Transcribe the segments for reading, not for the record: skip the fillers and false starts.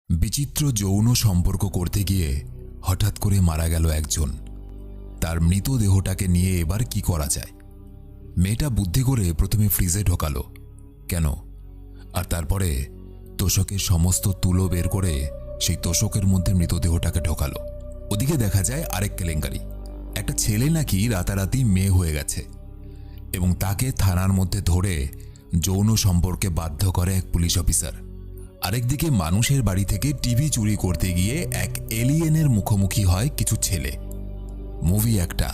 বিচিত্র যৌন সম্পর্ক করতে গিয়ে হঠাৎ করে মারা গেল একজন। তার মৃতদেহটাকে নিয়ে এবার কি করা যায়? মেয়েটা বুদ্ধি করে প্রথমে ফ্রিজে ঢোকালো। কেন? আর তারপরে তোশকের সমস্ত তুলো বের করে সেই তোশকের মধ্যে মৃতদেহটাকে ঢোকালো। ওদিকে দেখা যায় আরেক কেলেঙ্কারি। একটা ছেলে নাকি রাতারাতি মেয়ে হয়ে গেছে এবং তাকে থানার মধ্যে ধরে যৌন সম্পর্কে বাধ্য করে এক পুলিশ অফিসার। আরেকদিকে মানুষের বাড়ি থেকে টিভি চুরি করতে গিয়ে এক এলিয়েনের মুখোমুখি হয় কিছু ছেলে। মুভি একটা,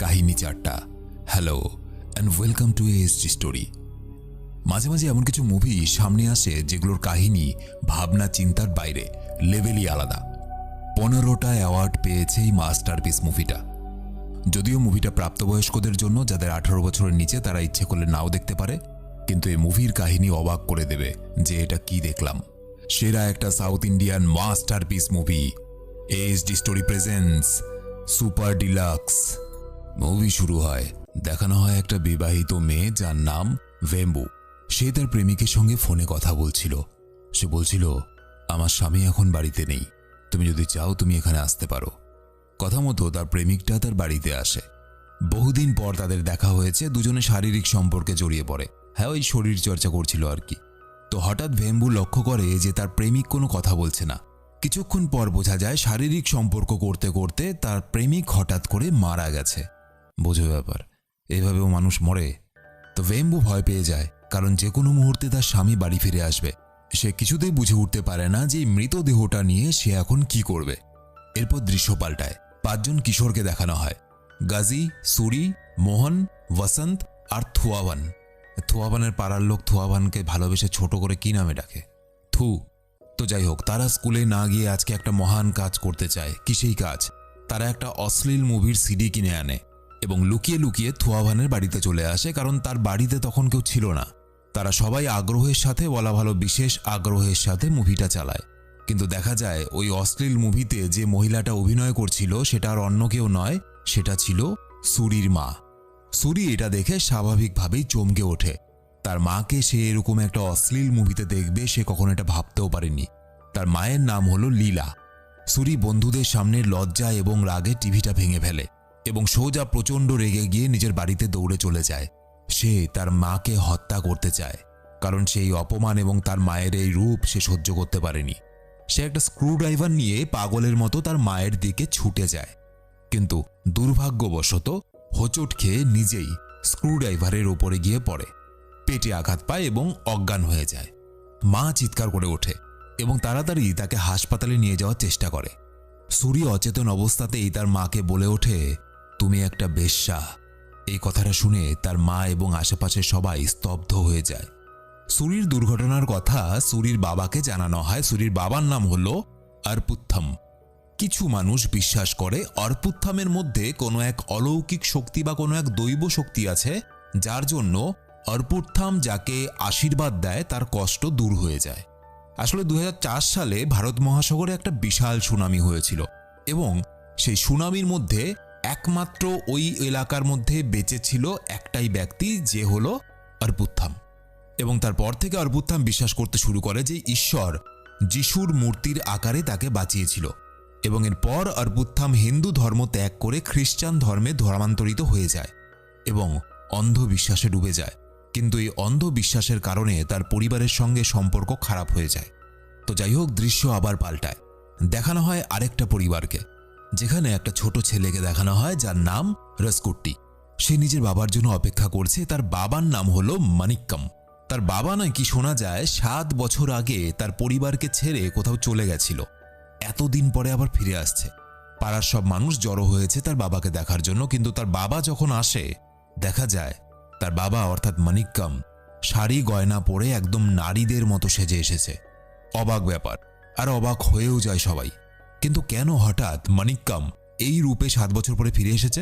কাহিনী চারটা। Hello and welcome to ASG story. মাঝে মাঝে এমন কিছু মুভি সামনে আসে যেগুলোর কাহিনী ভাবনা চিন্তার বাইরে, লেভেলই আলাদা। 15টা অ্যাওয়ার্ড পেয়েছে এই মাস্টারপিস মুভিটা। যদিও মুভিটা প্রাপ্তবয়স্কদের জন্য, যাদের 18 বছরের নিচে তারা ইচ্ছে করলে নাও দেখতে পারে, কিন্তু এই মুভির কাহিনী অবাক করে দেবে যে এটা কি দেখলাম। সেরা একটা south Indian masterpiece movie ASD story presents super deluxe. Movie শুরু হয়, দেখানো হয় একটা বিবাহিত মেয়ে যার নাম ভেম্বু। সে তার প্রেমিকের সঙ্গে ফোনে কথা বলছিল। সে বলছিল, আমার স্বামী এখন বাড়িতে নেই, তুমি যদি চাও তুমি এখানে আসতে পারো। কথা মতো তার প্রেমিকটা তার বাড়িতে আসে। বহুদিন পর তাদের দেখা হয়েছে, দুজনে শারীরিক সম্পর্কে জড়িয়ে পড়ে। হ্যাঁ, ওই শরীর চর্চা করছিল আর কি। তো হঠাৎ ভেম্বু লক্ষ্য করে যে তার প্রেমিক কোনো কথা বলছে না। কিছুক্ষণ পর বোঝা যায় শারীরিক সম্পর্ক করতে করতে তার প্রেমিক হঠাৎ করে মারা গেছে। বোঝো ব্যাপার, এভাবেও মানুষ মরে। তো ভেম্বু ভয় পেয়ে যায়, কারণ যে কোনো মুহূর্তে তার স্বামী বাড়ি ফিরে আসবে। সে কিছুতেই বুঝে উঠতে পারে না যে মৃতদেহটা নিয়ে সে এখন কি করবে। এরপর দৃশ্য পাল্টায়। 5 জন কিশোরকে দেখানো হয়, গাজী, সুরি, মোহন, বসন্ত আর থুয়াবান। থুয়াবানের পাড়ার লোক থুয়াবানকে ভালোবেসে ছোট করে কি নামে ডাকে? থু। তো যাই হোক, তারা স্কুলে না গিয়ে আজকে একটা মহান কাজ করতে চায়। কি সেই কাজ? তারা একটা অশ্লীল মুভির সিডি কিনে আনে এবং লুকিয়ে লুকিয়ে থুয়াবানের বাড়িতে চলে আসে, কারণ তার বাড়িতে তখন কেউ ছিল না। তারা সবাই আগ্রহের সাথে, বলা ভালো বিশেষ আগ্রহের সাথে মুভিটা চালায়। কিন্তু দেখা যায় ওই অশ্লীল মুভিতে যে মহিলাটা অভিনয় করছিল সেটা আর অন্য কেউ নয়, সেটা ছিল সুরির মা। সুরি এটা দেখে স্বাভাবিকভাবেই চমকে ওঠে। তার মাকে সে এরকম একটা অশ্লীল মুভিতে দেখবে সে কখনো এটা ভাবতেও পারেনি। তার মায়ের নাম হলো লীলা। সুরি বন্ধুদের সামনে লজ্জা এবং রাগে টিভিটা ভেঙে ফেলে এবং সোজা প্রচণ্ড রেগে গিয়ে নিজের বাড়িতে দৌড়ে চলে যায়। সে তার মাকে হত্যা করতে চায়, কারণ সেই অপমান এবং তার মায়ের এই রূপ সে সহ্য করতে পারেনি। সে একটা স্ক্রুড্রাইভার নিয়ে পাগলের মতো তার মায়ের দিকে ছুটে যায়, কিন্তু দুর্ভাগ্যবশত হোঁচট খেয়ে নিজেই স্ক্রুড্রাইভারের ওপরে গিয়ে পড়ে, পেটে আঘাত পায় এবং অজ্ঞান হয়ে যায়। মা চিৎকার করে ওঠে এবং তাড়াতাড়ি তাকে হাসপাতালে নিয়ে যাওয়ার চেষ্টা করে। সুরি অচেতন অবস্থাতেই তার মাকে বলে ওঠে, তুমি একটা বেশ্যা। এই কথাটা শুনে তার মা এবং আশেপাশের সবাই স্তব্ধ হয়ে যায়। সুরির দুর্ঘটনার কথা সুরির বাবাকে জানানো হয়। সুরির বাবার নাম হলো অর্পুত্থম। কিছু মানুষ বিশ্বাস করে অর্পুত্থমের মধ্যে কোনো এক অলৌকিক শক্তি বা কোনো এক দৈব শক্তি আছে, যার জন্য অর্পুত্থম যাকে আশীর্বাদ দেয় তার কষ্ট দূর হয়ে যায়। আসলে 2004 সালে ভারত মহাসাগরে একটা বিশাল সুনামি হয়েছিল এবং সেই সুনামির মধ্যে একমাত্র ওই এলাকার মধ্যে বেঁচে ছিল একটাই ব্যক্তি, যে হলো অর্পুত্থম। এবং তারপর থেকে অর্পুত্থম বিশ্বাস করতে শুরু করে যে ঈশ্বর যিশুর মূর্তির আকারে তাকে বাঁচিয়েছিল। এবং এরপর অর্পুত্থম হিন্দু ধর্ম ত্যাগ করে খ্রিস্টান ধর্মে ধর্মান্তরিত হয়ে যায় এবং অন্ধবিশ্বাসে ডুবে যায়। কিন্তু এই অন্ধবিশ্বাসের কারণে তার পরিবারের সঙ্গে সম্পর্ক খারাপ হয়ে যায়। তো যাই হোক, দৃশ্য আবার পাল্টায়। দেখানো হয় আরেকটা পরিবারকে, যেখানে একটা ছোট ছেলেকে দেখানো হয় যার নাম রসকুট্টি। সে নিজের বাবার জন্য অপেক্ষা করছে। তার বাবার নাম হলো মানিক্কম। তার বাবা নাকি শোনা যায় 7 বছর আগে তার পরিবারকে ছেড়ে কোথাও চলে গেছিল, এতদিন পরে আবার ফিরে আসছে। পাড়ার সব মানুষ জড়ো হয়েছে তার বাবাকে দেখার জন্য, কিন্তু তার বাবা যখন আসে দেখা যায় তার বাবা অর্থাৎ মানিক্কম শাড়ি গয়না পরে একদম নারীদের মতো সেজে এসেছে। অবাক ব্যাপার, আর অবাক হয়েও যায় সবাই। কিন্তু কেন হঠাৎ মানিক্কম এই রূপে 7 বছর পরে ফিরে এসেছে?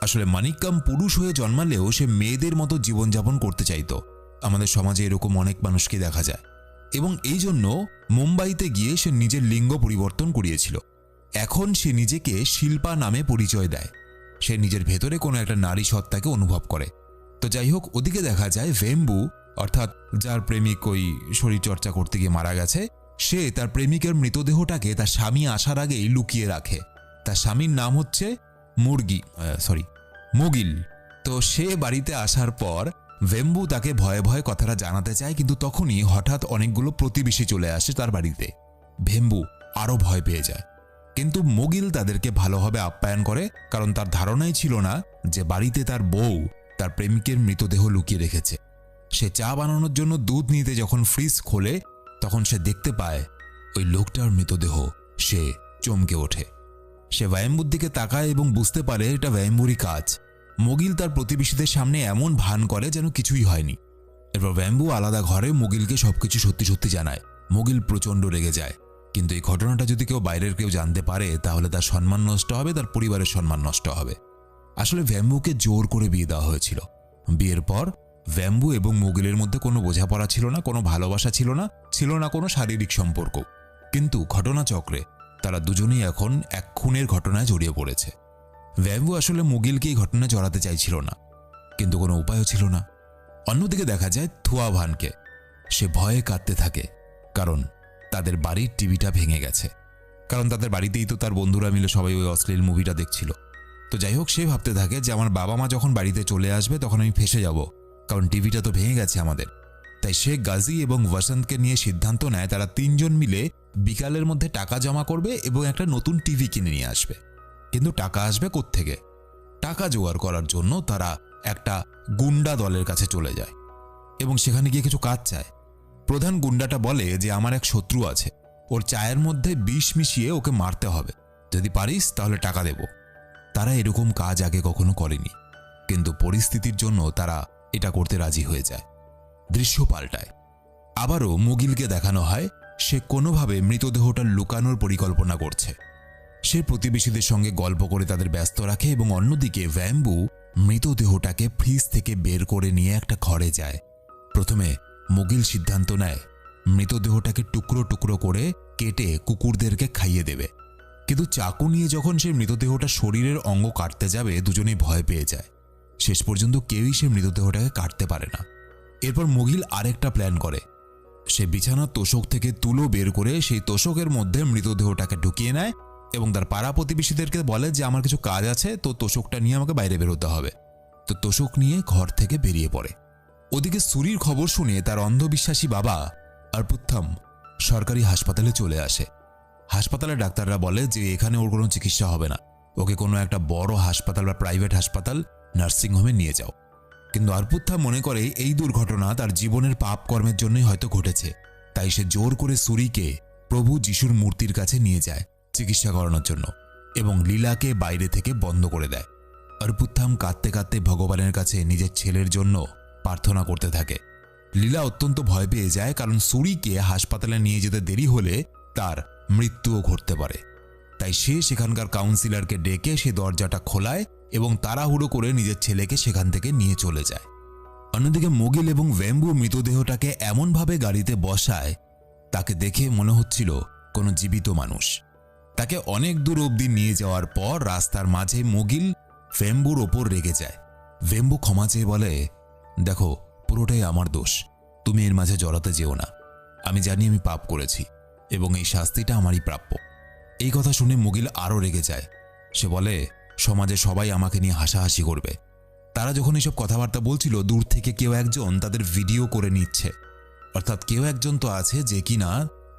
আসলে মানিক্কম পুরুষ হয়ে জন্মালেও সে মেয়েদের মতো জীবনযাপন করতে চাইতো। আমাদের সমাজে এরকম অনেক মানুষকে দেখা যায় এবং এই জন্য মুম্বাইতে গিয়ে সে নিজের লিঙ্গ পরিবর্তন করিয়েছিল। এখন সে নিজেকে শিল্পা নামে পরিচয় দেয়। সে নিজের ভেতরে কোনো একটা নারী সত্তাকে অনুভব করে। তো যাই হোক, ওদিকে দেখা যায় ভেম্বু অর্থাৎ যার প্রেমিক ওই শরীরচর্চা করতে গিয়ে মারা গেছে, সে তার প্রেমিকের মৃতদেহটাকে তার স্বামী আসার আগেই লুকিয়ে রাখে। তার স্বামীর নাম হচ্ছে মুগিল। তো সে বাড়িতে আসার পর ভেম্বু তাকে ভয়ে ভয়ে কথাটা জানাতে চায়, কিন্তু তখনই হঠাৎ অনেকগুলো প্রতিবেশী চলে আসে তার বাড়িতে। ভেম্বু আরও ভয় পেয়ে যায়, কিন্তু মুগিল তাদেরকে ভালোভাবে আপ্যায়ন করে, কারণ তার ধারণাই ছিল না যে বাড়িতে তার বউ তার প্রেমিকের মৃতদেহ লুকিয়ে রেখেছে। সে চা বানানোর জন্য দুধ নিতে যখন ফ্রিজ খোলে, তখন সে দেখতে পায় ওই লোকটার মৃতদেহ। সে চমকে ওঠে। সে ভেম্বুর দিকে তাকায় এবং বুঝতে পারে এটা ভেম্বুরই কাজ। মুগিল তার প্রতিবেশীদের সামনে এমন ভান করে যেন কিছুই হয়নি। এরপর ভেম্বু আলাদা ঘরে মুগিলকে সবকিছু সত্যি সত্যি জানায়। মুগিল প্রচণ্ড রেগে যায়, কিন্তু এই ঘটনাটা যদি কেউ বাইরের কেউ জানতে পারে তাহলে তার সম্মান নষ্ট হবে, তার পরিবারের সম্মান নষ্ট হবে। আসলে ভেম্বুকে জোর করে বিয়ে দেওয়া হয়েছিল। বিয়ের পর ভেম্বু এবং মুগিলের মধ্যে কোনো বোঝাপড়া ছিল না, কোনো ভালোবাসা ছিল না কোনো শারীরিক সম্পর্ক। কিন্তু ঘটনাচক্রে তারা দুজনেই এখন এক খুনের ঘটনায় জড়িয়ে পড়েছে। ভেম্বু আসলে মুগিলকে এই ঘটনায় জড়াতে চাইছিল না, কিন্তু কোনো উপায়ও ছিল না। অন্যদিকে দেখা যায় থুয়াভানকে। সে ভয়ে কাঁদতে থাকে, কারণ তাদের বাড়ির টিভিটা ভেঙে গেছে। কারণ তাদের বাড়িতেই তো তার বন্ধুরা মিলে সবাই ওই অশ্লীল মুভিটা দেখছিল। তো যাই হোক, সে ভাবতে থাকে যে আমার বাবা মা যখন বাড়িতে চলে আসবে তখন আমি ফেঁসে যাব, কারণ টিভিটা তো ভেঙে গেছে আমাদের। তাই সে গাজী এবং বসন্তকে নিয়ে সিদ্ধান্ত নেয় তারা তিনজন মিলে বিকালের মধ্যে টাকা জমা করবে এবং একটা নতুন টিভি কিনে নিয়ে আসবে। কিন্তু টাকা আসবে কোত্থেকে? টাকা জোগাড় করার জন্য তারা একটা গুন্ডা দলের কাছে চলে যায় এবং সেখানে গিয়ে কিছু কাজ চায়। প্রধান গুন্ডাটা বলে যে আমার এক শত্রু আছে, ওর চায়ের মধ্যে বিষ মিশিয়ে ওকে মারতে হবে, যদি পারিস তাহলে টাকা দেব। তারা এরকম কাজ আগে কখনো করেনি, কিন্তু পরিস্থিতির জন্য তারা এটা করতে রাজি হয়ে যায়। দৃশ্য পাল্টায়। আবারও মুগিলকে দেখানো হয় সে কোনোভাবে মৃতদেহটা লুকানোর পরিকল্পনা করছে। সে প্রতিবেশীদের সঙ্গে গল্প করে তাদের ব্যস্ত রাখে এবং অন্যদিকে ভেম্বু মৃতদেহটাকে ফ্রিজ থেকে বের করে নিয়ে একটা ঘরে যায়। প্রথমে মুগিল সিদ্ধান্ত নেয় মৃতদেহটাকে টুকরো টুকরো করে কেটে কুকুরদেরকে খাইয়ে দেবে, কিন্তু চাকু নিয়ে যখন সে মৃতদেহটা শরীরের অঙ্গ কাটতে যাবে দুজনেই ভয় পেয়ে যায়। শেষ পর্যন্ত কেউই সে মৃতদেহটাকে কাটতে পারে না। এরপর মুগিল আরেকটা প্ল্যান করে। সে বিছানার তোষক থেকে তুলো বের করে সেই তোষকের মধ্যে মৃতদেহটাকে ঢুকিয়ে নেয় এবং তার পাড়া প্রতিবেশীদেরকে বলে যে আমার কিছু কাজ আছে, তো তোষকটা নিয়ে আমাকে বাইরে বেরোতে হবে। তো তোষক নিয়ে ঘর থেকে বেরিয়ে পড়ে। ওদিকে সুরির খবর শুনে তার অন্ধবিশ্বাসী বাবা আরপুত্থাম সরকারি হাসপাতালে চলে আসে। হাসপাতালে ডাক্তাররা বলে যে এখানে ওর কোনো চিকিৎসা হবে না, ওকে কোনো একটা বড় হাসপাতাল বা প্রাইভেট হাসপাতাল, নার্সিংহোমে নিয়ে যাও। কিন্তু আরপুত্থাম মনে করে এই দুর্ঘটনা তার জীবনের পাপ কর্মের জন্যই হয়তো ঘটেছে, তাই সে জোর করে সুরিকে প্রভু যিশুর মূর্তির কাছে নিয়ে যায় চিকিৎসা করানোর জন্য এবং লীলাকে বাইরে থেকে বন্ধ করে দেয়। আরপুত্থাম কাঁদতে কাঁদতে ভগবানের কাছে নিজের ছেলের জন্য প্রার্থনা করতে থাকে। লীলা অত্যন্ত ভয় পেয়ে যায়, কারণ সুরিকে হাসপাতালে নিয়ে যেতে দেরি হলে তার মৃত্যুও ঘটতে পারে। তাই সে সেখানকার কাউন্সিলরকে ডেকে সে দরজাটা খোলায় এবং তাড়াহুড়ো করে নিজের ছেলেকে সেখান থেকে নিয়ে চলে যায়। অন্যদিকে মুগিল এবং ভেম্বু মৃতদেহটাকে এমনভাবে গাড়িতে বসায় তাকে দেখে মনে হচ্ছিল কোনো জীবিত মানুষ। তাকে অনেক দূর অবধি নিয়ে যাওয়ার পর রাস্তার মাঝে মুগিল ভেম্বুর ওপর রেগে যায়। ভেম্বু ক্ষমা চেয়ে বলে, দেখো পুরোটাই আমার দোষ, তুমি এর মাঝে জড়াতে যেও না। আমি জানি আমি পাপ করেছি এবং এই শাস্তিটা আমারই প্রাপ্য। এই কথা শুনে মুগিল আরও রেগে যায়। সে বলে, সমাজে সবাই আমাকে নিয়ে হাসাহাসি করবে। তারা যখন এসব কথাবার্তা বলছিল দূর থেকে কেউ একজন তাদের ভিডিও করে নিচ্ছে, অর্থাৎ কেউ একজন তো আছে যে কিনা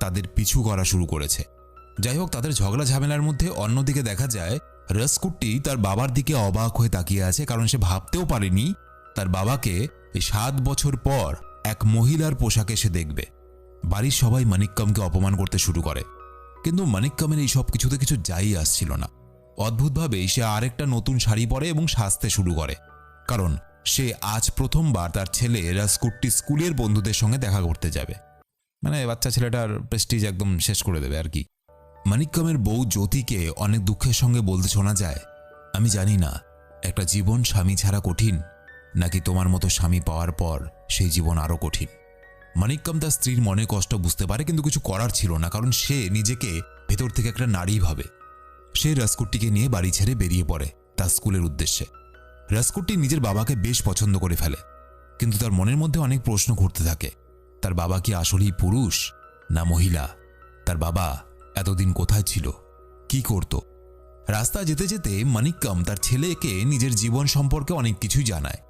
তাদের পিছু করা শুরু করেছে। যাই হোক, তাদের ঝগড়া ঝামেলার মধ্যে অন্যদিকে দেখা যায় রাজকুট্টি তার বাবার দিকে অবাক হয়ে তাকিয়ে আছে, কারণ সে ভাবতেও পারেনি তার বাবাকে 7 বছর পর এক মহিলার পোশাকে সে দেখবে। বাড়ির সবাই মানিক্কমকে অপমান করতে শুরু করে, কিন্তু মানিক্কমের এই সব কিছুতে কিছু যাই আসছিল না। অদ্ভুতভাবেই সে আরেকটা নতুন শাড়ি পরে এবং সাজতে শুরু করে, কারণ সে আজ প্রথমবার তার ছেলে রাজকুট্টি স্কুলের বন্ধুদের সঙ্গে দেখা করতে যাবে। মানে বাচ্চা ছেলেটার প্রেস্টিজ একদম শেষ করে দেবে আর কি। মানিক্কমের বউ জ্যোতিকে অনেক দুঃখের সঙ্গে বলতে শোনা যায়, আমি জানি না একটা জীবন স্বামী ছাড়া কঠিন, নাকি তোমার মতো স্বামী পাওয়ার পর সেই জীবন আরও কঠিন। মানিক্কম তার স্ত্রীর মনে কষ্ট বুঝতে পারে, কিন্তু কিছু করার ছিল না, কারণ সে নিজেকে ভেতর থেকে একটা নারী ভাবে। সে রাজকুট্টিকে নিয়ে বাড়ি ছেড়ে বেরিয়ে পড়ে তার স্কুলের উদ্দেশ্যে। রাজকুট্টি নিজের বাবাকে বেশ পছন্দ করে ফেলে, কিন্তু তার মনের মধ্যে অনেক প্রশ্ন ঘুরতে থাকে। তার বাবা কি আসলেই পুরুষ না মহিলা? তার বাবা এতদিন কোথায় ছিল, কি করত। রাস্তা যেতে যেতে মানিক্কাম তার ছেলেকে নিজের জীবন সম্পর্কে অনেক কিছুই জানায়।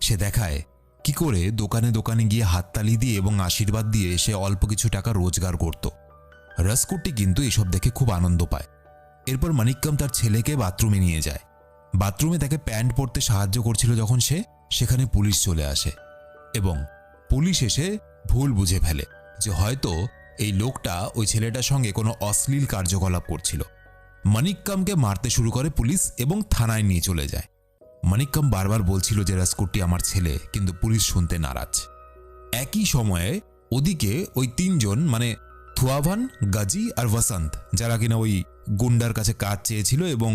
সে দেখায় কি করে দোকানে দোকানে গিয়ে হাততালি দিয়ে এবং আশীর্বাদ দিয়ে সে অল্প কিছু টাকা রোজগার করত। রাজকুট্টি কিন্তু এসব দেখে খুব আনন্দ পায়। এরপর মানিক্কাম তার ছেলেকে বাথরুমে নিয়ে যায়। বাথরুমে তাকে প্যান্ট পরতে সাহায্য করছিল যখন সেখানে পুলিশ চলে আসে এবং পুলিশ এসে ভুল বুঝে ফেলে যে হয়তো এই লোকটা ওই ছেলেটার সঙ্গে কোনো অশ্লীল কার্যকলাপ করছিল। মানিক্কামকে মারতে শুরু করে পুলিশ এবং থানায় নিয়ে চলে যায়। মানিক্কাম বারবার বলছিল যে রাজকুট্টি আমার ছেলে, কিন্তু পুলিশ শুনতে নারাজ। একই সময়ে ওদিকে ওই তিনজন মানে থুয়াভান, গাজী আর বসন্ত, যারা কিনা ওই গুন্ডার কাছে কাজ চেয়েছিল এবং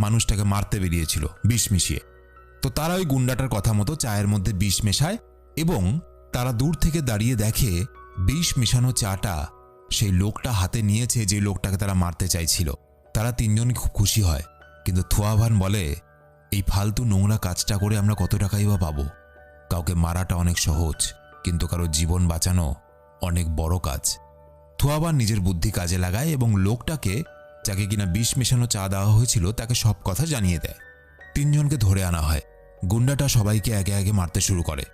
মানুষটাকে মারতে বেরিয়েছিল বিষ মিশিয়ে, তো তারা ওই গুন্ডাটার কথা মতো চায়ের মধ্যে বিষ মেশায় এবং তারা দূর থেকে দাঁড়িয়ে দেখে বিষ মেশানো চাটা সেই লোকটা হাতে নিয়েছে যে লোকটাকে তারা মারতে চাইছিল। তারা তিনজনই খুব খুশি হয়, কিন্তু থুয়াভান বলে এই ফালতু নোংরা কাজটা করে আমরা কত টাকাই বা পাবো। কাউকে মারাটা অনেক সহজ, কিন্তু কারো জীবন বাঁচানো অনেক বড় কাজ। থুয়াভান নিজের বুদ্ধি কাজে লাগায় এবং লোকটাকে, যাকে কিনা বিষ মেশানো চা দেওয়া হয়েছিল, তাকে সব কথা জানিয়ে দেয়। তিনজনকে ধরে আনা হয়। গুন্ডাটা সবাইকে একে একে মারতে শুরু করে।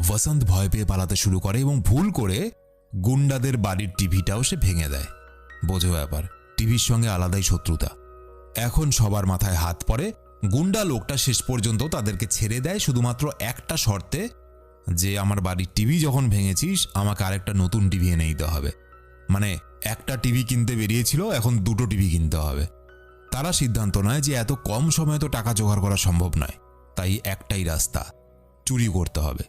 বসন্ত ভয় পেয়ে পালাতে শুরু করে এবং ভুল করে গুন্ডাদের বাড়ির টিভিটাও সে ভেঙে দেয়। বোঝো ব্যাপার, টিভির সঙ্গে আলাদাই শত্রুতা। এখন সবার মাথায় হাত পড়ে। গুন্ডা লোকটা শেষ পর্যন্ত তাদেরকে ছেড়ে দেয় শুধুমাত্র একটা শর্তে, যে আমার বাড়ির টিভি যখন ভেঙেছিস আমাকে আরেকটা নতুন টিভি এনে দিতে হবে। মানে একটা টিভি কিনতে বেরিয়েছিল, এখন দুটো টিভি কিনতে হবে। তারা সিদ্ধান্ত নেয় যে এত কম সময়ে তো টাকা জোগাড় করা সম্ভব নয়, তাই একটাই রাস্তা, চুরি করতে হবে।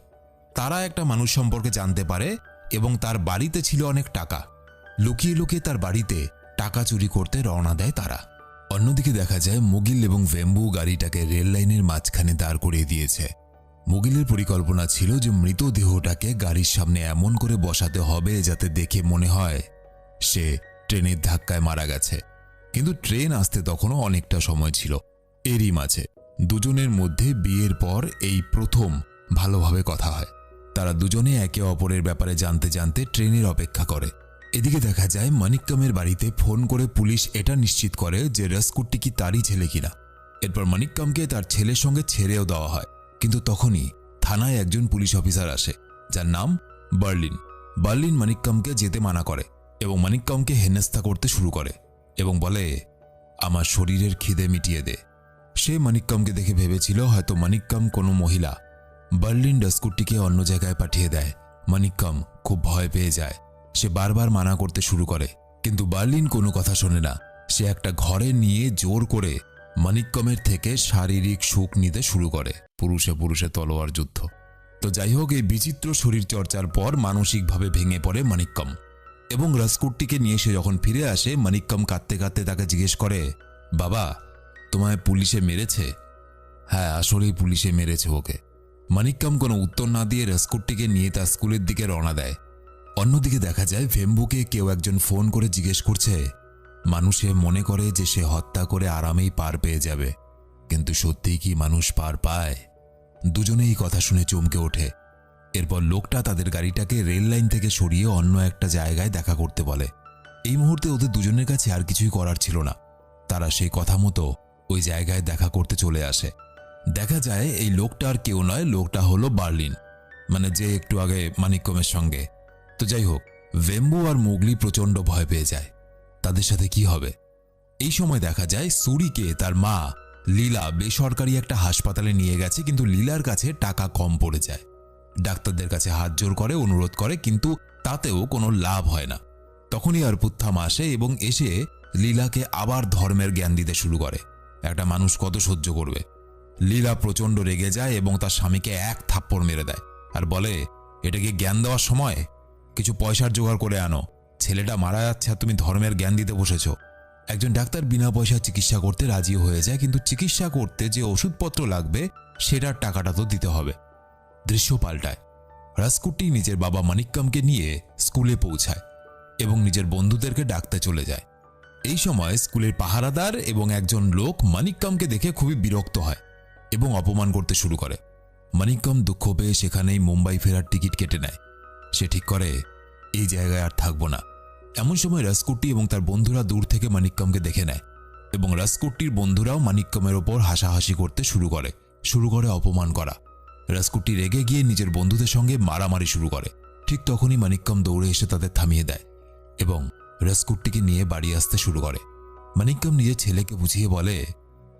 তারা একটা মানুষ সম্পর্কে জানতে পারে এবং তার বাড়িতে ছিল অনেক টাকা। লুকিয়ে লুকিয়ে তার বাড়িতে টাকা চুরি করতে রওনা দেয় তারা। অন্যদিকে দেখা যায় মুগিল এবং ভেম্বু গাড়িটাকে রেল লাইনের মাঝখানে দাঁড় করিয়ে দিয়েছে। মুগিলের পরিকল্পনা ছিল যে মৃতদেহটাকে গাড়ির সামনে এমন করে বসাতে হবে যাতে দেখে মনে হয় সে ট্রেনের ধাক্কায় মারা গেছে। কিন্তু ট্রেন আসতে তখনও অনেকটা সময় ছিল। এরই মাঝে দুজনের মধ্যে বিয়ের পর এই প্রথম ভালোভাবে কথা হয়। তারা দুজনে একে অপরের ব্যাপারে জানতে জানতে ট্রেনের অপেক্ষা করে। এদিকে দেখা যায় মানিক্কামের বাড়িতে ফোন করে পুলিশ এটা নিশ্চিত করে যে রাজকুট্টি কি তারই ছেলে কিনা। এরপর মানিক্কামকে তার ছেলের সঙ্গে ছেড়েও দেওয়া হয়। কিন্তু তখনই থানায় একজন পুলিশ অফিসার আসে, যার নাম বার্লিন। বার্লিন মানিক্কামকে যেতে মানা করে এবং মানিক্কামকে হেনস্থা করতে শুরু করে এবং বলে আমার শরীরের খিদে মিটিয়ে দে। সে মানিক্কামকে দেখে ভেবেছিল হয়তো মানিক্কাম কোনো মহিলা। বার্লিন রাজকুট্টিকে অন্য জায়গায় পাঠিয়ে দেয়। মানিক্কাম খুব ভয় পেয়ে যায়। সে বারবার মানা করতে শুরু করে, কিন্তু বার্লিন কোনো কথা শোনে না। সে একটা ঘরে নিয়ে জোর করে মানিক্কামের থেকে শারীরিক সুখ নিতে শুরু করে। পুরুষে পুরুষে তলোয়ার যুদ্ধ। তো যাই হোক, এই বিচিত্র শরীর চর্চার পর মানসিকভাবে ভেঙে পড়ে মানিক্কাম এবং রাজকুট্টিকে নিয়ে সে যখন ফিরে আসে, মানিক্কাম কাঁদতে কাঁদতে তাকে জিজ্ঞেস করে, বাবা তোমায় পুলিশে মেরেছে? হ্যাঁ, আসলেই পুলিশে মেরেছে ওকে। মানিক্কাম কোনো উত্তর না দিয়ে রাজকুট্টিকে নিয়ে তার স্কুলের দিকে রওনা দেয়। অন্যদিকে দেখা যায় ভেম্বুকে কেউ একজন ফোন করে জিজ্ঞেস করছে। মানুষে মনে করে যে সে হত্যা করে আরামেই পার পেয়ে যাবে, কিন্তু সত্যিই কি মানুষ পার পায়? দুজনেই এই কথা শুনে চমকে ওঠে। এরপর লোকটা তাদের গাড়িটাকে রেল লাইন থেকে সরিয়ে অন্য একটা জায়গায় দেখা করতে বলে। এই মুহূর্তে ওদের দুজনের কাছে আর কিছুই করার ছিল না। তারা সেই কথা মতো ওই জায়গায় দেখা করতে চলে আসে। দেখা যায় এই লোকটা আর কেউ নয়, লোকটা হলো বার্লিন, মানে যে একটু আগে মানিক্কামের সঙ্গে। তো যাই হোক, ভেম্বু আর মুগলি প্রচণ্ড ভয় পেয়ে যায়। তাদের সাথে কি হবে? এই সময় দেখা যায় সুরিকে তার মা লীলা বেসরকারি একটা হাসপাতালে নিয়ে গেছে, কিন্তু লীলার কাছে টাকা কম পড়ে যায়। ডাক্তারদের কাছে হাত জোর করে অনুরোধ করে, কিন্তু তাতেও কোনো লাভ হয় না। তখনই অর্পুত্থাম আসে এবং এসে লীলাকে আবার ধর্মের জ্ঞান দিতে শুরু করে। একটা মানুষ কত সহ্য করবে? লীলা প্রচণ্ড রেগে যায় এবং তার স্বামীকে এক থাপ্পড় মেরে দেয় আর বলে, এটাকে জ্ঞান দেওয়ার সময়? কিছু পয়সার জোগাড় করে আনো। ছেলেটা মারা যাচ্ছে আর তুমি ধর্মের জ্ঞান দিতে বসেছ। একজন ডাক্তার বিনা পয়সা চিকিৎসা করতে রাজি হয়ে যায়, কিন্তু চিকিৎসা করতে যে ওষুধপত্র লাগবে সেটার টাকাটা তো দিতে হবে। দৃশ্য পাল্টায়। রাজকুট্টি নিজের বাবা মানিক্কামকে নিয়ে স্কুলে পৌঁছায় এবং নিজের বন্ধুদেরকে ডাকতে চলে যায়। এই সময় স্কুলের পাহারাদার এবং একজন লোক মানিক্কামকে দেখে খুবই বিরক্ত হয় এবং অপমান করতে শুরু করে। মানিক্কাম দুঃখ পেয়ে সেখানেই মুম্বাই ফেরার টিকিট কেটে নেয়। সে ঠিক করে এই জায়গায় আর থাকবো না। এমন সময় রাজকুট্টি এবং তার বন্ধুরা দূর থেকে মানিক্যমকে দেখে নেয় এবং রাজকুট্টির বন্ধুরাও মানিক্যমের ওপর হাসাহাসি করতে শুরু করে অপমান করা। রাজকুট্টি রেগে গিয়ে নিজের বন্ধুদের সঙ্গে মারামারি শুরু করে। ঠিক তখনই মানিক্যম দৌড়ে এসে তাদের থামিয়ে দেয় এবং রাজকুট্টিকে নিয়ে বাড়ি আসতে শুরু করে। মানিক্যম নিজের ছেলেকে বুঝিয়ে বলে,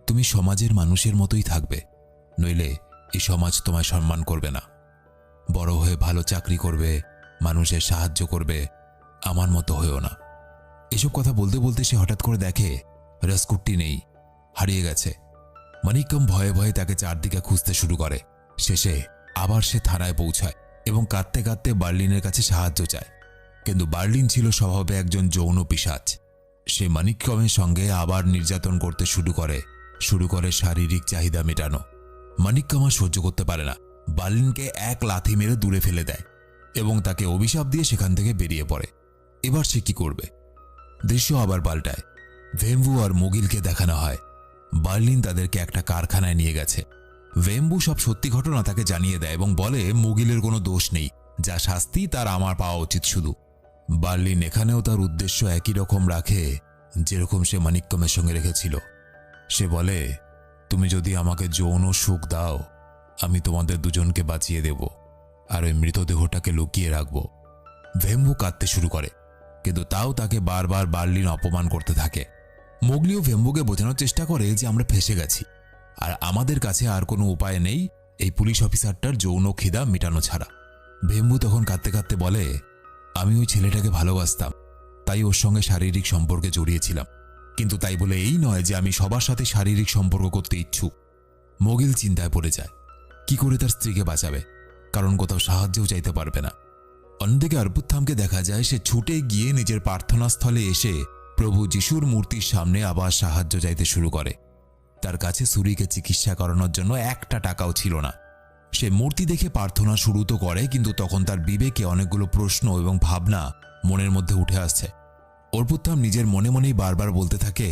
তুমি সমাজের মানুষের মতোই থাকবে, নইলে এই সমাজ তোমায় সম্মান করবে না। বড় হয়ে ভালো চাকরি করবে, মানুষের সাহায্য করবে, আমার মতো হয়েও না। এসব কথা বলতে বলতে সে হঠাৎ করে দেখে রাজকুট্টি নেই, হারিয়ে গেছে। মানিক্যম ভয়ে ভয়ে তাকে চারদিকে খুঁজতে শুরু করে। শেষে আবার সে থানায় পৌঁছায় এবং কাঁদতে কাঁদতে বার্লিনের কাছে সাহায্য চায়। কিন্তু বার্লিন ছিল স্বভাবে একজন যৌন পিশাচ। সে মানিক্যমের সঙ্গে আবার নির্যাতন করতে শুরু করে শারীরিক চাহিদা মেটানো। মানিক্যম আর সহ্য করতে পারে না, বার্লিনকে এক লাথি মেরে দূরে ফেলে দেয় এবং তাকে অভিশাপ দিয়ে সেখান থেকে বেরিয়ে পড়ে। এবার সে কি করবে? দৃশ্য আবার পাল্টায়। ভেম্বু আর মুগিলকে দেখানো হয় বার্লিন তাদেরকে একটা কারখানায় নিয়ে গেছে। ভেম্বু সব সত্যি ঘটনা তাকে জানিয়ে দেয় এবং বলে মুগিলের কোনো দোষ নেই, যা শাস্তি তার আমার পাওয়া উচিত শুধু। বার্লিন এখানেও তার উদ্দেশ্য একই রকম রাখে যেরকম সে মানিক্যমের সঙ্গে রেখেছিল। সে বলে, তুমি যদি আমাকে যৌন সুখ দাও, আমি তোমাদের দুজনকে বাঁচিয়ে দেব আর ওই মৃতদেহটাকে লুকিয়ে রাখব। ভেম্বু কাঁদতে শুরু করে, কিন্তু তাও তাকে বারবার বার্লিন অপমান করতে থাকে। মোগলিও ভেম্বুকে বোঝানোর চেষ্টা করে যে আমরা ফেঁসে গেছি আর আমাদের কাছে আর কোনো উপায় নেই এই পুলিশ অফিসারটার যৌন খিদা মেটানো ছাড়া। ভেম্বু তখন কাঁদতে কাঁদতে বলে, আমি ওই ছেলেটাকে ভালোবাসতাম, তাই ওর সঙ্গে শারীরিক সম্পর্কে জড়িয়েছিলাম, কিন্তু তাই বলে এই নয় যে আমি সবার সাথে শারীরিক সম্পর্ক করতে ইচ্ছুক। মোগিল চিন্তায় পড়ে যায়, কি করে তার স্ত্রীকে বাঁচাবে, কারণ কোথাও সাহায্যও চাইতে পারবে না। অন্যদিকে অর্পুত্থামকে দেখা যায় সে ছুটে গিয়ে নিজের প্রার্থনাস্থলে এসে প্রভু যিশুর মূর্তির সামনে আবার সাহায্য চাইতে শুরু করে। তার কাছে সুরিকে চিকিৎসা করানোর জন্য একটা টাকাও ছিল না। সে মূর্তি দেখে প্রার্থনা শুরু তো করে, কিন্তু তখন তার বিবেকে অনেকগুলো প্রশ্ন এবং ভাবনা মনের মধ্যে উঠে আসছে। অর্পুত্থাম নিজের মনে মনেই বারবার বলতে থাকে,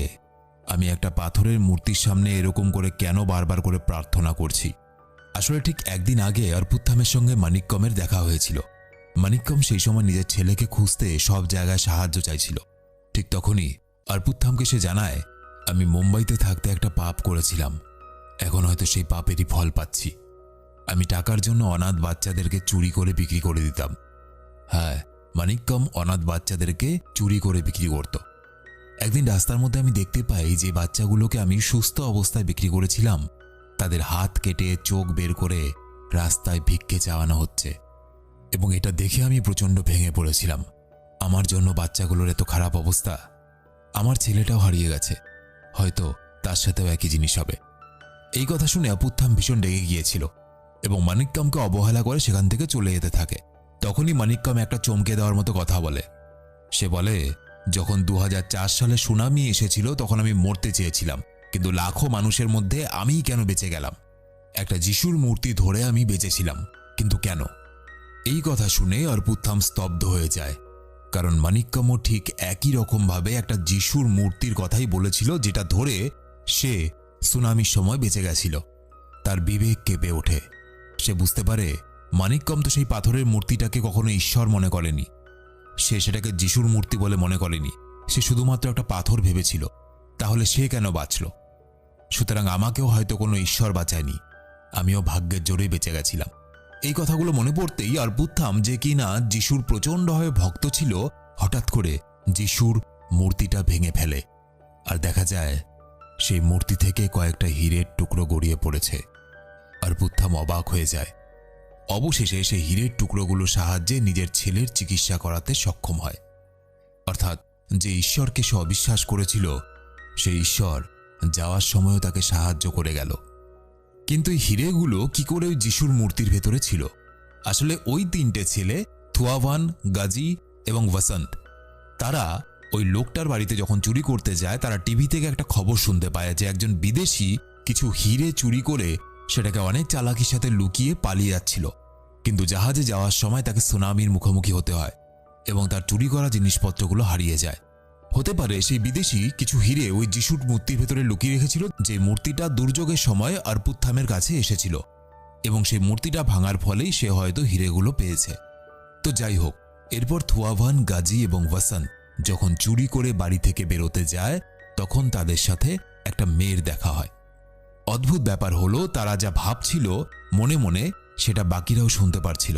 আমি একটা পাথরের মূর্তির সামনে এরকম করে কেন বারবার করে প্রার্থনা করছি। আসলে ঠিক একদিন আগে অর্পুত্থামের সঙ্গে মানিক্যমের দেখা হয়েছিল। মানিক্যম সেই সময় নিজের ছেলেকে খুঁজতে সব জায়গায় সাহায্য চাইছিল। ঠিক তখনই অর্পুত্থামকে সে জানায়, আমি মুম্বাইতে থাকতে একটা পাপ করেছিলাম, এখন হয়তো সেই পাপেরই ফল পাচ্ছি। আমি টাকার জন্য অনাথ বাচ্চাদেরকে চুরি করে বিক্রি করে দিতাম। হ্যাঁ, মানিক্যম অনাথ বাচ্চাদেরকে চুরি করে বিক্রি করত। একদিন রাস্তার মধ্যে আমি দেখতে পাই যে বাচ্চাগুলোকে আমি সুস্থ অবস্থায় বিক্রি করেছিলাম, তাদের হাত কেটে চোখ বের করে রাস্তায় ভিক্ষে চাওয়ানো হচ্ছে, এবং এটা দেখে আমি প্রচণ্ড ভেঙে পড়েছিলাম। আমার জন্য বাচ্চাগুলোর এত খারাপ অবস্থা। আমার ছেলেটাও হারিয়ে গেছে, হয়তো তার সাথেও একই জিনিস হবে। এই কথা শুনে অর্পুত্থাম ভীষণ রেগে গিয়েছিল এবং মানিক্যমকে অবহেলা করে সেখান থেকে চলে যেতে থাকে। তখনই মানিক্যম একটা চমকে দেওয়ার মতো কথা বলে। সে বলে, যখন 2004 সালে সুনামি এসেছিল তখন আমি মরতে চেয়েছিলাম, কিন্তু লাখো মানুষের মধ্যে আমিই কেন বেঁচে গেলাম? একটা যিশুর মূর্তি ধরে আমি বেঁচেছিলাম, কিন্তু কেন? এই কথা শুনে অর্পুত্থাম স্তব্ধ হয়ে যায়, কারণ মানিক্যমও ঠিক একই রকমভাবে একটা যিশুর মূর্তির কথাই বলেছিল, যেটা ধরে সে সুনামির সময় বেঁচে গেছিল। তার বিবেক কেঁপে ওঠে। সে বুঝতে পারে মানিক্যম তো সেই পাথরের মূর্তিটাকে কখনো ঈশ্বর মনে করেনি, সে সেটাকে যিশুর মূর্তি বলে মনে করেনি, সে শুধুমাত্র একটা পাথর ভেবেছিল। তাহলে সে কেন বাঁচল? সুতরাং আমাকেও হয়তো কোনো ঈশ্বর বাঁচায়নি, আমিও ভাগ্যের জোরেই বেঁচে গেছিলাম। এই কথাগুলো মনে পড়তেই অর্পুত্থাম, যে কিনা যিশুর প্রচণ্ড হয়ে ভক্ত ছিল, হঠাৎ করে যিশুর মূর্তিটা ভেঙে ফেলে আর দেখা যায় সেই মূর্তি থেকে কয়েকটা হীরের টুকরো গড়িয়ে পড়েছে। অর্পুত্থাম অবাক হয়ে যায়। অবশেষে সে হীরের টুকরোগুলোর সাহায্যে নিজের ছেলের চিকিৎসা করাতে সক্ষম হয়। অর্থাৎ যে ঈশ্বরকে সে অবিশ্বাস করেছিল, সেই ঈশ্বর যাওয়ার সময়ও তাকে সাহায্য করে গেল। কিন্তু এই হীরেগুলো কি করে ওই যিশুর মূর্তির ভেতরে ছিল? আসলে ওই তিনটে ছেলে, থুয়াভান, গাজী এবং বসন্ত, তারা ওই লোকটার বাড়িতে যখন চুরি করতে যায়, তারা টিভি থেকে একটা খবর শুনতে পায় যে একজন বিদেশি কিছু হীরে চুরি করে সেটাকে অনেক চালাকির সাথে লুকিয়ে পালিয়ে যাচ্ছিল। কিন্তু জাহাজে যাওয়ার সময় তাকে সুনামির মুখোমুখি হতে হয় এবং তার চুরি করা জিনিসপত্রগুলো হারিয়ে যায়। হতে পারে সেই বিদেশি কিছু হীরে ওই যিশুর মূর্তির ভেতরে লুকিয়ে রেখেছিল, যে মূর্তিটা দুর্যোগের সময় অর্পুত্থামের কাছে এসেছিল, এবং সেই মূর্তিটা ভাঙার ফলেই সে হয়তো হীরেগুলো পেয়েছে। তো যাই হোক, এরপর থুয়াভান, গাজী এবং বসন্ত যখন চুরি করে বাড়ি থেকে বেরোতে যায় তখন তাদের সাথে একটা মেয়ের দেখা হয়। অদ্ভুত ব্যাপার হলো, তারা যা ভাবছিল মনে মনে সেটা বাকিরাও শুনতে পারছিল,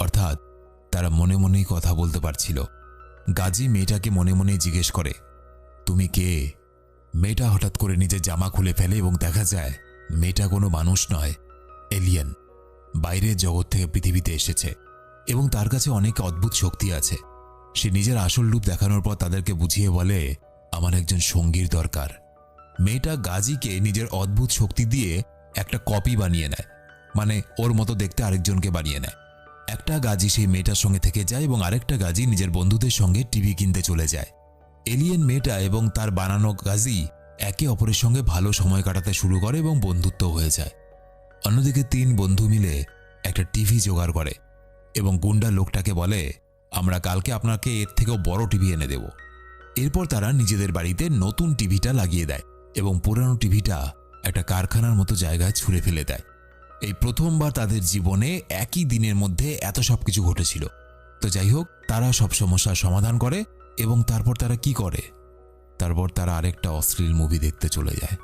অর্থাৎ তারা মনে মনেই কথা বলতে পারছিল। গাজী মেয়েটাকে মনে মনে জিজ্ঞেস করে, তুমি কে? মেয়েটা হঠাৎ করে নিজের জামা খুলে ফেলে এবং দেখা যায় মেয়েটা কোনো মানুষ নয়, এলিয়েন। বাইরের জগৎ থেকে পৃথিবীতে এসেছে এবং তার কাছে অনেক অদ্ভুত শক্তি আছে। সে নিজের আসল রূপ দেখানোর পর তাদেরকে বুঝিয়ে বলে, আমার একজন সঙ্গীর দরকার। মেয়েটা গাজীকে নিজের অদ্ভুত শক্তি দিয়ে একটা কপি বানিয়ে নেয়, মানে ওর মতো দেখতে আরেকজনকে বানিয়ে নেয়। একটা গাজী সেই মেয়েটার সঙ্গে থেকে যায় এবং আরেকটা গাজী নিজের বন্ধুদের সঙ্গে টিভি কিনতে চলে যায়। এলিয়েন মেয়েটা এবং তার বানানো গাজী একে অপরের সঙ্গে ভালো সময় কাটাতে শুরু করে এবং বন্ধুত্ব হয়ে যায়। অন্যদিকে 3 বন্ধু মিলে একটা টিভি জোগাড় করে এবং গুন্ডা লোকটাকে বলে, আমরা কালকে আপনাকে এর থেকেও বড় টিভি এনে দেব। এরপর তারা নিজেদের বাড়িতে নতুন টিভিটা লাগিয়ে দেয় এবং পুরানো টিভিটা একটা কারখানার মতো জায়গায় ছুঁড়ে ফেলে দেয়। এই প্রথমবার তাদের জীবনে একই দিনের মধ্যে এত সব কিছু ঘটেছিল। তো যাই হোক, তারা সব সমস্যার সমাধান করে এবং তারপর তারা কি করে, তারপর তারা আরেকটা অশ্লীল মুভি দেখতে চলে যায়।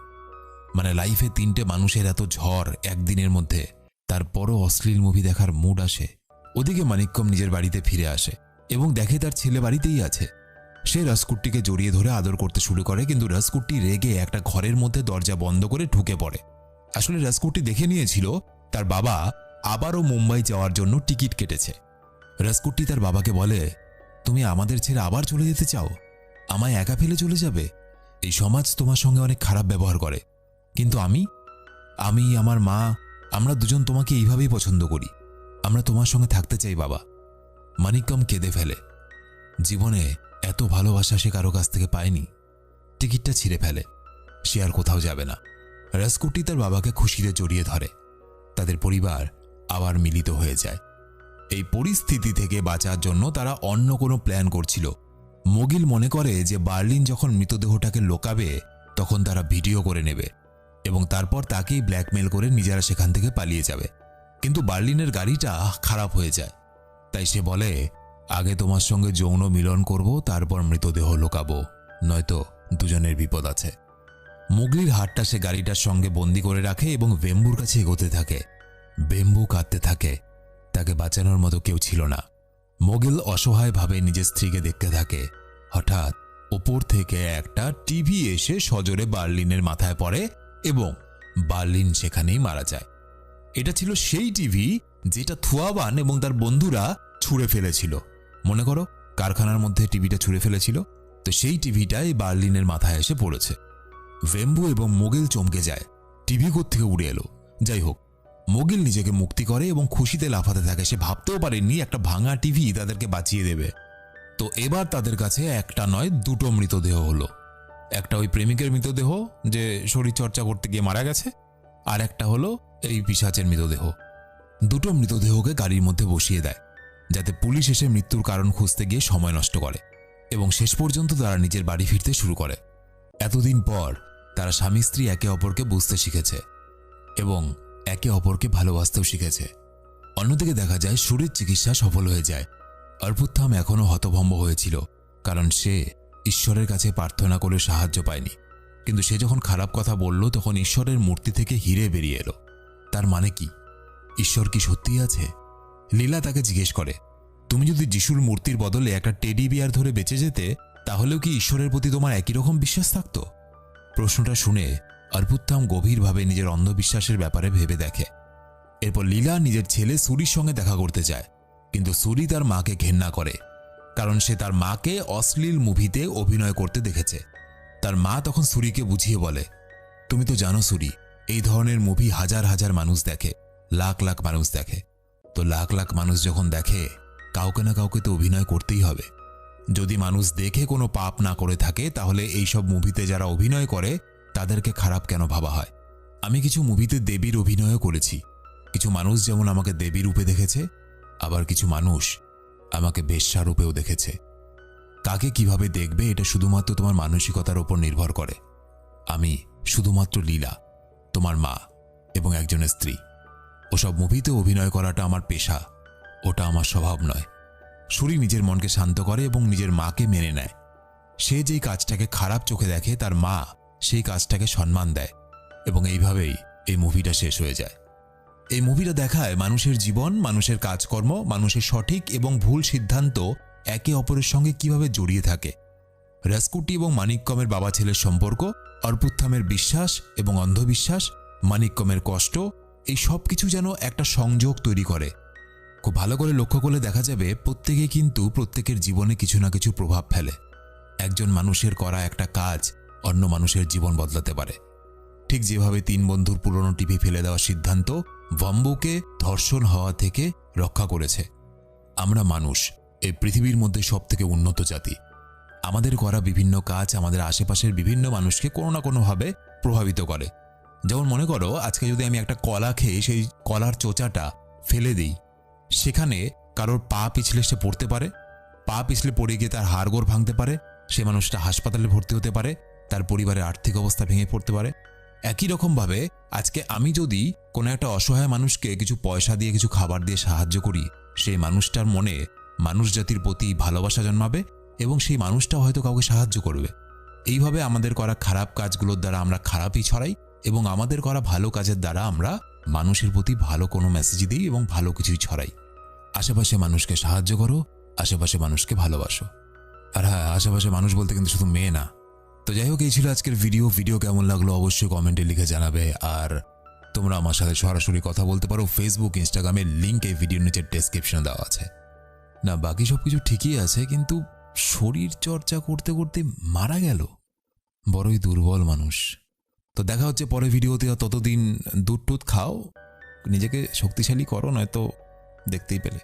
মানে লাইফে 3টে মানুষের এত ঝড় একদিনের মধ্যে, তারপরও অশ্লীল মুভি দেখার মুড আসে। ওদিকে মানিক্যম নিজের বাড়িতে ফিরে আসে এবং দেখে তার ছেলে বাড়িতেই আছে। সে রাজকুট্টিকে জড়িয়ে ধরে আদর করতে শুরু করে, কিন্তু রাজকুট্টি রেগে একটা ঘরের মধ্যে দরজা বন্ধ করে ঢুকে পড়ে। আসলে রাজকুট্টি দেখে নিয়েছিল তার বাবা আবারও মুম্বাই যাওয়ার জন্য টিকিট কেটেছে। রাজকুট্টি তার বাবাকে বলে, তুমি আমাদের ছেড়ে আবার চলে যেতে চাও? আমায় একা ফেলে চলে যাবে? এই সমাজ তোমার সঙ্গে অনেক খারাপ ব্যবহার করে, কিন্তু আমি আমার মা, আমরা দুজন তোমাকে এইভাবেই পছন্দ করি। আমরা তোমার সঙ্গে থাকতে চাই বাবা। মানিক্যম কেঁদে ফেলে। জীবনে এত ভালোবাসা সে কারো কাছ থেকে পায়নি। টিকিটটা ছিঁড়ে ফেলে, সে আর কোথাও যাবে না। রাজকুট্টি তার বাবাকে খুশিতে জড়িয়ে ধরে। তাদের পরিবার আবার মিলিত হয়ে যায়। এই পরিস্থিতি থেকে বাঁচার জন্য তারা অন্য কোনো প্ল্যান করছিল। মুগিল মনে করে যে বার্লিন যখন মৃতদেহটাকে লোকাবে তখন তারা ভিডিও করে নেবে এবং তারপর তাকেই ব্ল্যাকমেল করে নিজেরা সেখান থেকে পালিয়ে যাবে। কিন্তু বার্লিনের গাড়িটা খারাপ হয়ে যায়, তাই সে বলে, আগে তোমার সঙ্গে যৌন মিলন করব, তারপর মৃতদেহ লোকাবো, নয়তো দুজনের বিপদ আছে। মুগলির হাতটা সে গাড়িটার সঙ্গে বন্দি করে রাখে এবং বেম্বুর কাছে এগোতে থাকে। বেম্বু কাঁদতে থাকে, তাকে বাঁচানোর মতো কেউ ছিল না। মোগল অসহায়ভাবে নিজের স্ত্রীকে দেখতে থাকে। হঠাৎ ওপর থেকে একটা টিভি এসে সজোরে বার্লিনের মাথায় পড়ে এবং বার্লিন সেখানেই মারা যায়। এটা ছিল সেই টিভি যেটা থুয়াবান এবং তার বন্ধুরা ছুঁড়ে ফেলেছিল। মনে করো, কারখানার মধ্যে টিভিটা ছুঁড়ে ফেলেছিল, তো সেই টিভিটাই বার্লিনের মাথায় এসে পড়েছে। বেম্বু এবং মোগল চমকে যায়, টিভি কোত্থেকে উড়ে এলো। যাই হোক, মোগল নিজেকে মুক্তি করে এবং খুশিতে লাফাতে থাকে। সে ভাবতেও পারেনি একটা ভাঙা টিভি তাদেরকে বাঁচিয়ে দেবে। তো এবার তাদের কাছে একটা নয় 2টো মৃতদেহ হলো। একটা ওই প্রেমিকের মৃতদেহ যে শরীর চর্চা করতে গিয়ে মারা গেছে, আর একটা হলো এই পিশাচের মৃতদেহ। 2টো মৃতদেহকে গাড়ির মধ্যে বসিয়ে দেয় যাতে পুলিশ এসে মৃত্যুর কারণ খুঁজতে গিয়ে সময় নষ্ট করে এবং শেষ পর্যন্ত তারা নিজের বাড়ি ফিরতে শুরু করে। এতদিন পর তারা স্বামী স্ত্রী একে অপরকে বুঝতে শিখেছে এবং একে অপরকে ভালোবাসতেও শিখেছে। অন্যদিকে দেখা যায় সুরির চিকিৎসা সফল হয়ে যায়। অর্পুত্থাম এখনও হতভম্ব হয়েছিল, কারণ সে ঈশ্বরের কাছে প্রার্থনা করে সাহায্য পায়নি। কিন্তু সে যখন খারাপ কথা বলল তখন ঈশ্বরের মূর্তি থেকে হিরে বেরিয়ে এলো। তার মানে কি? ঈশ্বর কি সত্যিই আছে? লীলা তাকে জিজ্ঞেস করে, তুমি যদি যিশুর মূর্তির বদলে একটা টেডি বিয়ার ধরে বেঁচে যেতে, তাহলেও কি ঈশ্বরের প্রতি তোমার একই রকম বিশ্বাস থাকতো? প্রশ্নটা শুনে অর্পুত্থাম গভীরভাবে নিজের অন্ধবিশ্বাসের ব্যাপারে ভেবে দেখে। এরপর লীলা নিজের ছেলে সুরির সঙ্গে দেখা করতে চায়, কিন্তু সুরি তার মাকে ঘেন্না করে, কারণ সে তার মাকে অশ্লীল মুভিতে অভিনয় করতে দেখেছে। তার মা তখন সুরিকে বুঝিয়ে বলে, তুমি তো জানো সুরি, এই ধরনের মুভি হাজার হাজার মানুষ দেখে, লাখ লাখ মানুষ দেখে। তো লাখ লাখ মানুষ যখন দেখে, কাউকে না কাউকে তো অভিনয় করতেই হবে। যদি মানুষ দেখে কোনো পাপ না করে থাকে, তাহলে এইসব মুভিতে যারা অভিনয় করে তাদেরকে খারাপ কেন ভাবা হয়? আমি কিছু মুভিতে দেবীর অভিনয়ও করেছি। কিছু মানুষ যেমন আমাকে দেবী রূপে দেখেছে, আবার কিছু মানুষ আমাকে বেশ্যা রূপেও দেখেছে। কাকে কিভাবে দেখবে এটা শুধুমাত্র তোমার মানসিকতার উপর নির্ভর করে। আমি শুধুমাত্র লীলা, তোমার মা এবং একজনের স্ত্রী। ওসব মুভিতে অভিনয় করাটা আমার পেশা, ওটা আমার স্বভাব নয়। সুরি নিজের মনকে শান্ত করে এবং নিজের মাকে মেনে নেয়। সে যেই কাজটাকে খারাপ চোখে দেখে তার মা সেই কাজটাকে সম্মান দেয় এবং এইভাবেই এই মুভিটা শেষ হয়ে যায়। এই মুভিটা দেখায় মানুষের জীবন, মানুষের কাজকর্ম, মানুষের সঠিক এবং ভুল সিদ্ধান্ত একে অপরের সঙ্গে কিভাবে জড়িয়ে থাকে। রাজকুটি এবং মানিক্যমের বাবা ছেলের সম্পর্ক, অর্পুত্থামের বিশ্বাস এবং অন্ধবিশ্বাস, মানিক্যমের কষ্ট, এই সব কিছু যেন একটা সংযোগ তৈরি করে। খুব ভালো করে লক্ষ্য করলে দেখা যাবে প্রত্যেকে কিন্তু প্রত্যেকের জীবনে কিছু না কিছু প্রভাব ফেলে। একজন মানুষের করা একটা কাজ অন্য মানুষের জীবন বদলাতে পারে। ঠিক যেভাবে 3 বন্ধুর পুরনো টিভি ফেলে দেওয়ার সিদ্ধান্ত ভম্বুকে ধর্ষণ হওয়া থেকে রক্ষা করেছে। আমরা মানুষ এই পৃথিবীর মধ্যে সবথেকে উন্নত জাতি। আমাদের করা বিভিন্ন কাজ আমাদের আশেপাশের বিভিন্ন মানুষকে কোনো না কোনোভাবে প্রভাবিত করে। যেমন মনে করো, আজকে যদি আমি একটা কলা খেয়ে সেই কলার চোচাটা ফেলে দিই, সেখানে কারোর পা পিছলে সে পড়তে পারে, পা পিছলে পড়ে গিয়ে তার হাড়গোড় ভাঙতে পারে, সে মানুষটা হাসপাতালে ভর্তি হতে পারে, তার পরিবারের আর্থিক অবস্থা ভেঙে পড়তে পারে। একই রকমভাবে আজকে আমি যদি কোনো একটা অসহায় মানুষকে কিছু পয়সা দিয়ে কিছু খাবার দিয়ে সাহায্য করি, সেই মানুষটার মনে মানুষ জাতির প্রতি ভালোবাসা জন্মাবে এবং সেই মানুষটা হয়তো কাউকে সাহায্য করবে। এইভাবে আমাদের করা খারাপ কাজগুলোর দ্বারা আমরা খারাপই ছড়াই এবং আমাদের করা ভালো কাজের দ্বারা আমরা মানুষের প্রতি ভালো কোনো মেসেজ দিই এবং ভালো কিছুই ছড়াই। আশেপাশে মানুষকে সাহায্য করো, আশেপাশে মানুষকে ভালোবাসো। আর হ্যাঁ, আশেপাশে মানুষ বলতে কিন্তু শুধু মেয়ে না। তো যাই হোক, এই ছিল আজকের ভিডিও কেমন লাগলো অবশ্যই কমেন্টে লিখে জানাবে। আর তোমরা আমার সাথে সরাসরি কথা বলতে পারো ফেসবুক, ইনস্টাগ্রামের লিঙ্ক এই ভিডিওর নিচের ডেসক্রিপশনে দেওয়া আছে। না, বাকি সব কিছু ঠিকই আছে, কিন্তু শরীর চর্চা করতে করতে মারা গেল। বড়ই দুর্বল মানুষ। তো দেখা হচ্ছে পরের ভিডিওতে। ততদিন দুধ টুধ খাও, নিজেকে শক্তিশালী করো, নয়তো দেখতেই পেলে।